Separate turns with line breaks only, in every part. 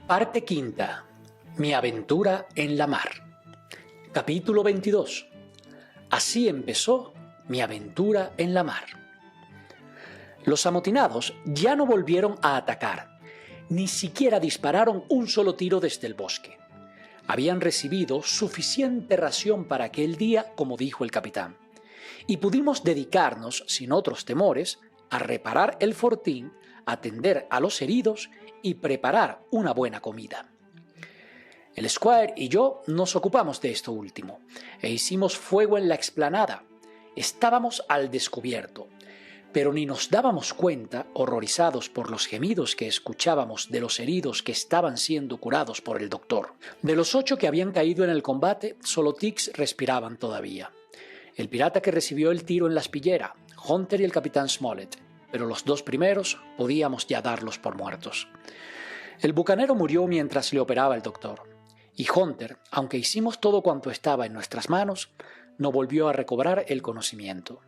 Parte quinta. Mi aventura en la mar. Capítulo 22. Así empezó mi aventura en la mar. Los amotinados ya no volvieron a atacar, ni siquiera dispararon un solo tiro desde el bosque. Habían recibido suficiente ración para aquel día, como dijo el capitán, y pudimos dedicarnos, sin otros temores, a reparar el fortín, atender a los heridos y preparar una buena comida. El Squire y yo nos ocupamos de esto último e hicimos fuego en la explanada. Estábamos al descubierto, pero ni nos dábamos cuenta, horrorizados por los gemidos que escuchábamos de los heridos que estaban siendo curados por el doctor. De los 8 que habían caído en el combate, solo Tix respiraban todavía. El pirata que recibió el tiro en la espillera, Hunter y el capitán Smollett, pero los 2 primeros podíamos ya darlos por muertos. El bucanero murió mientras le operaba el doctor, y Hunter, aunque hicimos todo cuanto estaba en nuestras manos, no volvió a recobrar el conocimiento.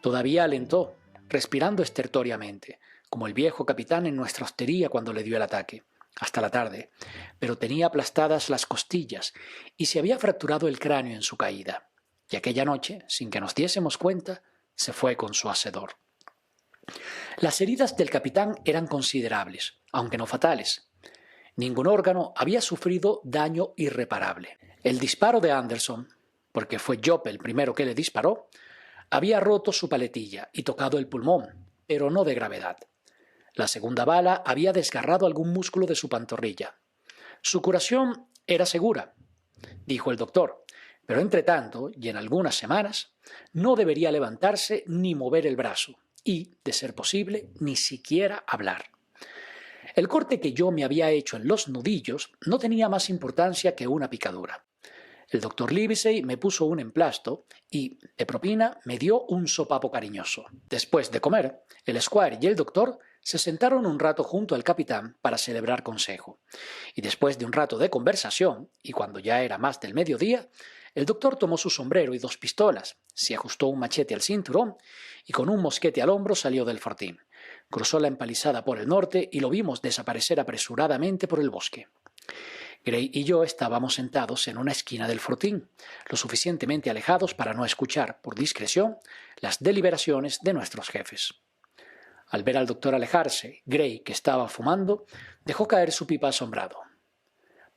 Todavía alentó, respirando estertóreamente, como el viejo capitán en nuestra hostería cuando le dio el ataque, hasta la tarde, pero tenía aplastadas las costillas y se había fracturado el cráneo en su caída, y aquella noche, sin que nos diésemos cuenta, se fue con su hacedor. Las heridas del capitán eran considerables, aunque no fatales. Ningún órgano había sufrido daño irreparable. El disparo de Anderson, porque fue Job el primero que le disparó, había roto su paletilla y tocado el pulmón, pero no de gravedad. La segunda bala había desgarrado algún músculo de su pantorrilla. Su curación era segura, dijo el doctor, pero entre tanto, y en algunas semanas, no debería levantarse ni mover el brazo y, de ser posible, ni siquiera hablar. El corte que yo me había hecho en los nudillos no tenía más importancia que una picadura. El doctor Livesey me puso un emplasto y, de propina, me dio un sopapo cariñoso. Después de comer, el Squire y el doctor se sentaron un rato junto al capitán para celebrar consejo. Y después de un rato de conversación, y cuando ya era más del mediodía, el doctor tomó su sombrero y 2 pistolas, se ajustó un machete al cinturón y con un mosquete al hombro salió del fortín. Cruzó la empalizada por el norte y lo vimos desaparecer apresuradamente por el bosque. Gray y yo estábamos sentados en una esquina del fortín, lo suficientemente alejados para no escuchar, por discreción, las deliberaciones de nuestros jefes. Al ver al doctor alejarse, Gray, que estaba fumando, dejó caer su pipa asombrado.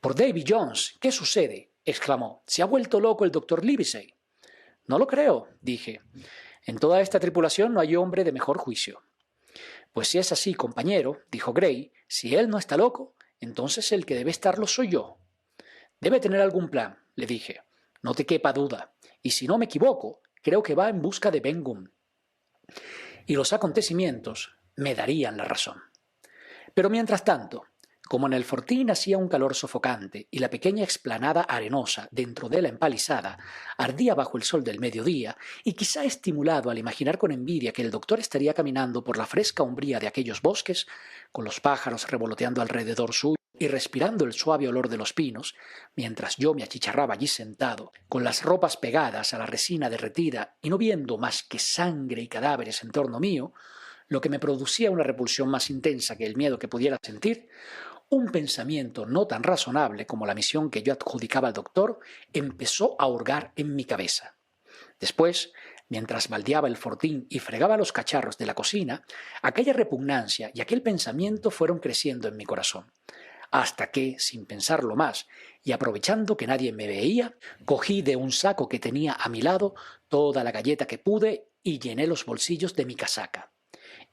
«¡Por Davy Jones! ¿Qué sucede?», exclamó. «¿Se ha vuelto loco el doctor Livesey?» «No lo creo», dije. «En toda esta tripulación no hay hombre de mejor juicio». «Pues si es así, compañero», dijo Gray, «si él no está loco, entonces el que debe estarlo soy yo». «Debe tener algún plan», le dije. «No te quepa duda. Y si no me equivoco, creo que va en busca de Ben Gunn». Y los acontecimientos me darían la razón. Pero mientras tanto, como en el fortín hacía un calor sofocante y la pequeña explanada arenosa dentro de la empalizada ardía bajo el sol del mediodía, y quizá estimulado al imaginar con envidia que el doctor estaría caminando por la fresca umbría de aquellos bosques, con los pájaros revoloteando alrededor suyo y respirando el suave olor de los pinos, mientras yo me achicharraba allí sentado, con las ropas pegadas a la resina derretida y no viendo más que sangre y cadáveres en torno mío, lo que me producía una repulsión más intensa que el miedo que pudiera sentir, un pensamiento no tan razonable como la misión que yo adjudicaba al doctor empezó a hurgar en mi cabeza. Después, mientras baldeaba el fortín y fregaba los cacharros de la cocina, aquella repugnancia y aquel pensamiento fueron creciendo en mi corazón, hasta que, sin pensarlo más y aprovechando que nadie me veía, cogí de un saco que tenía a mi lado toda la galleta que pude y llené los bolsillos de mi casaca.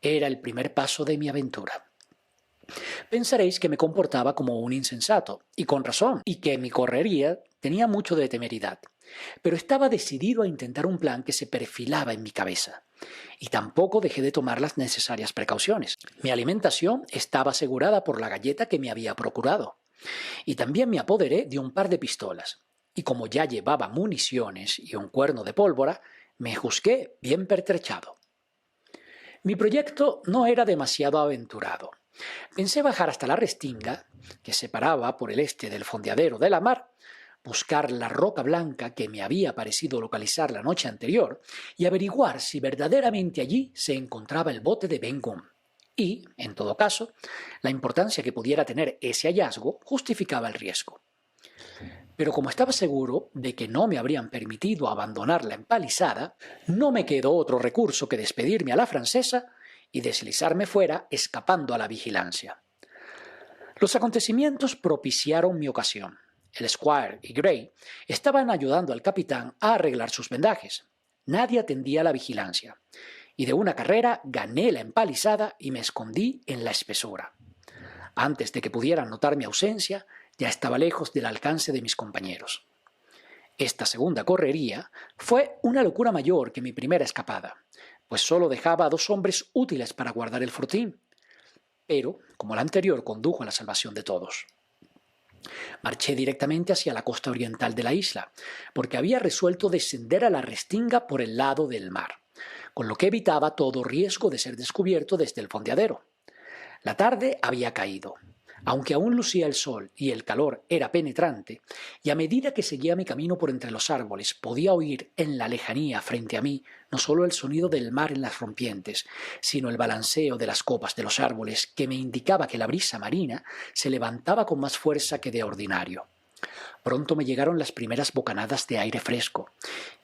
Era el primer paso de mi aventura. Pensaréis que me comportaba como un insensato, y con razón, y que mi correría tenía mucho de temeridad. Pero estaba decidido a intentar un plan que se perfilaba en mi cabeza, y tampoco dejé de tomar las necesarias precauciones. Mi alimentación estaba asegurada por la galleta que me había procurado, y también me apoderé de un par de pistolas, y como ya llevaba municiones y un cuerno de pólvora, me juzgué bien pertrechado. Mi proyecto no era demasiado aventurado. Pensé bajar hasta la restinga, que separaba por el este del fondeadero de la mar, buscar la roca blanca que me había parecido localizar la noche anterior y averiguar si verdaderamente allí se encontraba el bote de Ben Gunn. y, en todo caso, la importancia que pudiera tener ese hallazgo justificaba el riesgo. Pero como estaba seguro de que no me habrían permitido abandonar la empalizada, no me quedó otro recurso que despedirme a la francesa y deslizarme fuera escapando a la vigilancia. Los acontecimientos propiciaron mi ocasión. El Squire y Gray estaban ayudando al capitán a arreglar sus vendajes. Nadie atendía a la vigilancia, y de una carrera gané la empalizada y me escondí en la espesura. Antes de que pudieran notar mi ausencia, ya estaba lejos del alcance de mis compañeros. Esta segunda correría fue una locura mayor que mi primera escapada, pues solo dejaba a 2 hombres útiles para guardar el fortín, pero, como la anterior, condujo a la salvación de todos. Marché directamente hacia la costa oriental de la isla, porque había resuelto descender a la restinga por el lado del mar, con lo que evitaba todo riesgo de ser descubierto desde el fondeadero. La tarde había caído, aunque aún lucía el sol y el calor era penetrante, y a medida que seguía mi camino por entre los árboles podía oír en la lejanía frente a mí no solo el sonido del mar en las rompientes, sino el balanceo de las copas de los árboles que me indicaba que la brisa marina se levantaba con más fuerza que de ordinario. Pronto me llegaron las primeras bocanadas de aire fresco,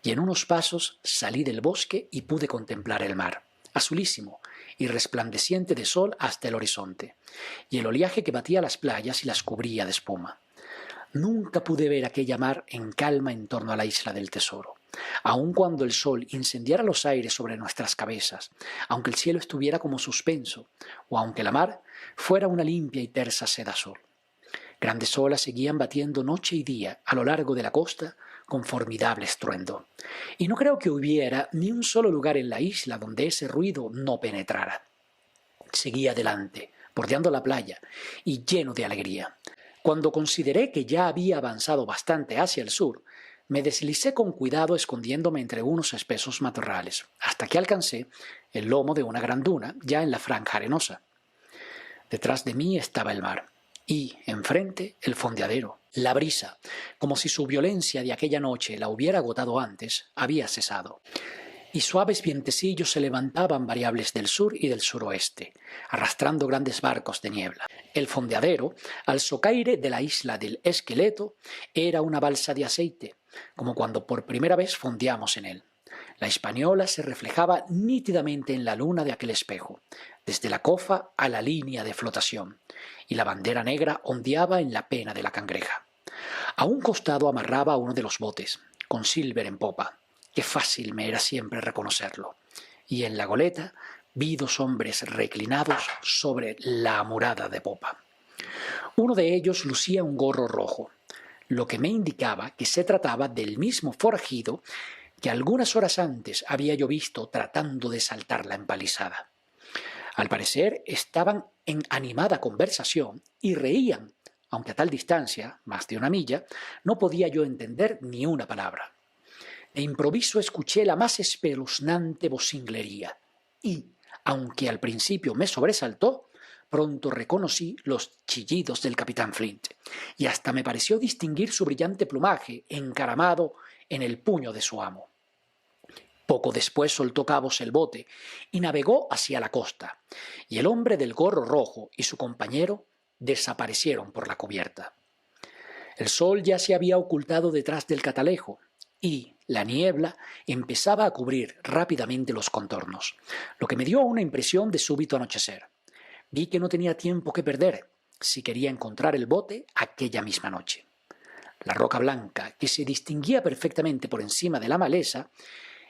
y en unos pasos salí del bosque y pude contemplar el mar, azulísimo y resplandeciente de sol hasta el horizonte, y el oleaje que batía las playas y las cubría de espuma. Nunca pude ver aquella mar en calma en torno a la isla del tesoro, aun cuando el sol incendiara los aires sobre nuestras cabezas, aunque el cielo estuviera como suspenso, o aunque la mar fuera una limpia y tersa seda azul. Grandes olas seguían batiendo noche y día a lo largo de la costa con formidable estruendo, y no creo que hubiera ni un solo lugar en la isla donde ese ruido no penetrara. Seguí adelante, bordeando la playa, y lleno de alegría. Cuando consideré que ya había avanzado bastante hacia el sur, me deslicé con cuidado escondiéndome entre unos espesos matorrales, hasta que alcancé el lomo de una gran duna, ya en la franja arenosa. Detrás de mí estaba el mar, y, enfrente, el fondeadero. La brisa, como si su violencia de aquella noche la hubiera agotado antes, había cesado, y suaves vientecillos se levantaban variables del sur y del suroeste, arrastrando grandes barcos de niebla. El fondeadero, al socaire de la isla del Esqueleto, era una balsa de aceite, como cuando por primera vez fondeamos en él. La Hispaniola se reflejaba nítidamente en la luna de aquel espejo, desde la cofa a la línea de flotación, y la bandera negra ondeaba en la pena de la cangreja. A un costado amarraba uno de los botes, con Silver en popa. Qué fácil me era siempre reconocerlo. Y en la goleta vi 2 hombres reclinados sobre la amurada de popa. Uno de ellos lucía un gorro rojo, lo que me indicaba que se trataba del mismo forajido que algunas horas antes había yo visto tratando de saltar la empalizada. Al parecer estaban en animada conversación y reían, aunque a tal distancia, más de 1 milla, no podía yo entender ni una palabra. De improviso escuché la más espeluznante vocinglería y, aunque al principio me sobresaltó, pronto reconocí los chillidos del capitán Flint, y hasta me pareció distinguir su brillante plumaje encaramado en el puño de su amo. Poco después soltó cabos el bote y navegó hacia la costa, y el hombre del gorro rojo y su compañero desaparecieron por la cubierta. El sol ya se había ocultado detrás del catalejo, y la niebla empezaba a cubrir rápidamente los contornos, lo que me dio una impresión de súbito anochecer. Vi que no tenía tiempo que perder si quería encontrar el bote aquella misma noche. La roca blanca, que se distinguía perfectamente por encima de la maleza,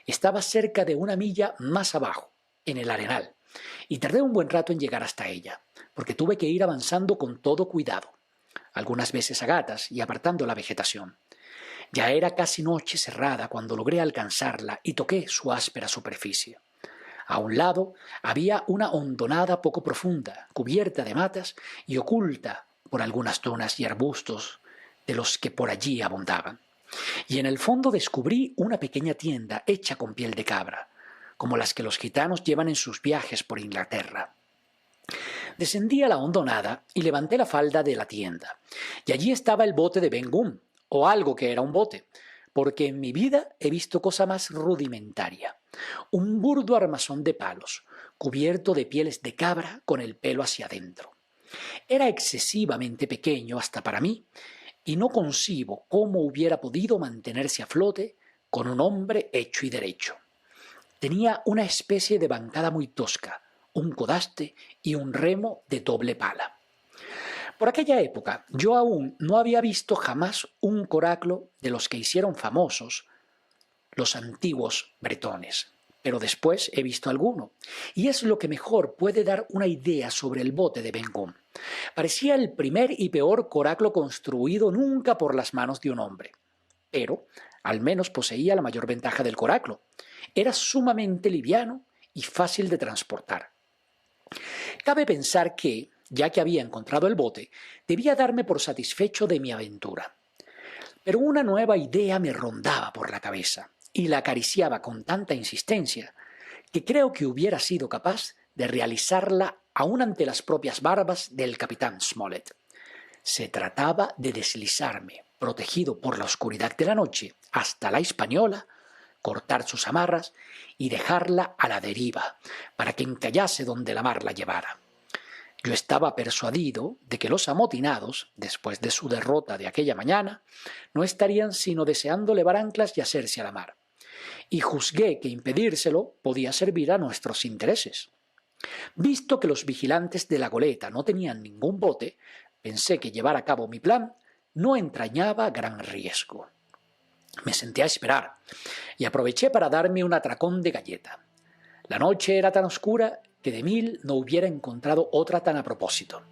estaba cerca de 1 milla más abajo, en el arenal, y tardé un buen rato en llegar hasta ella, porque tuve que ir avanzando con todo cuidado, algunas veces a gatas y apartando la vegetación. Ya era casi noche cerrada cuando logré alcanzarla y toqué su áspera superficie. A un lado había una hondonada poco profunda, cubierta de matas y oculta por algunas dunas y arbustos de los que por allí abundaban. Y en el fondo descubrí una pequeña tienda hecha con piel de cabra, como las que los gitanos llevan en sus viajes por Inglaterra. Descendí a la hondonada y levanté la falda de la tienda, y allí estaba el bote de Ben Gunn, o algo que era un bote, porque en mi vida he visto cosa más rudimentaria. Un burdo armazón de palos, cubierto de pieles de cabra con el pelo hacia adentro. Era excesivamente pequeño hasta para mí, y no concibo cómo hubiera podido mantenerse a flote con un hombre hecho y derecho. Tenía una especie de bancada muy tosca, un codaste y un remo de doble pala. Por aquella época yo aún no había visto jamás un coraclo de los que hicieron famosos los antiguos bretones, pero después he visto alguno, y es lo que mejor puede dar una idea sobre el bote de Ben Gunn. Parecía el primer y peor coraclo construido nunca por las manos de un hombre, pero al menos poseía la mayor ventaja del coraclo. Era sumamente liviano y fácil de transportar. Cabe pensar que, ya que había encontrado el bote, debía darme por satisfecho de mi aventura. Pero una nueva idea me rondaba por la cabeza y la acariciaba con tanta insistencia que creo que hubiera sido capaz de realizarla aún ante las propias barbas del capitán Smollett. Se trataba de deslizarme, protegido por la oscuridad de la noche, hasta la Hispaniola, cortar sus amarras y dejarla a la deriva para que encallase donde la mar la llevara. Yo estaba persuadido de que los amotinados, después de su derrota de aquella mañana, no estarían sino deseando levar anclas y hacerse a la mar, y juzgué que impedírselo podía servir a nuestros intereses. Visto que los vigilantes de la goleta no tenían ningún bote, pensé que llevar a cabo mi plan no entrañaba gran riesgo. Me senté a esperar y aproveché para darme un atracón de galleta. La noche era tan oscura que de 1000 no hubiera encontrado otra tan a propósito.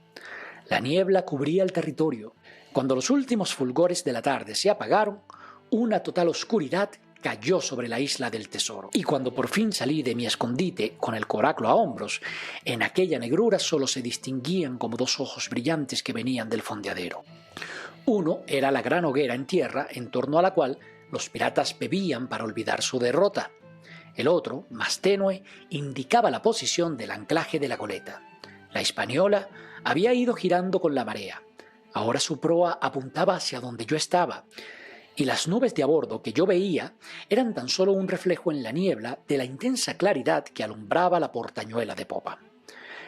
La niebla cubría el territorio. Cuando los últimos fulgores de la tarde se apagaron, una total oscuridad cayó sobre la isla del tesoro. Y cuando por fin salí de mi escondite con el coraclo a hombros, en aquella negrura solo se distinguían como dos ojos brillantes que venían del fondeadero. Uno era la gran hoguera en tierra en torno a la cual los piratas bebían para olvidar su derrota. El otro, más tenue, indicaba la posición del anclaje de la goleta. La Hispaniola había ido girando con la marea. Ahora su proa apuntaba hacia donde yo estaba, y las nubes de a bordo que yo veía eran tan solo un reflejo en la niebla de la intensa claridad que alumbraba la portañuela de popa.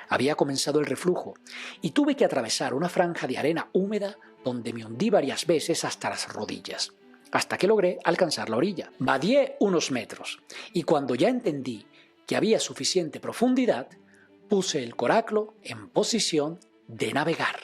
Había comenzado el reflujo, y tuve que atravesar una franja de arena húmeda donde me hundí varias veces hasta las rodillas, hasta que logré alcanzar la orilla. Vadeé unos metros, y cuando ya entendí que había suficiente profundidad, puse el coraclo en posición de navegar.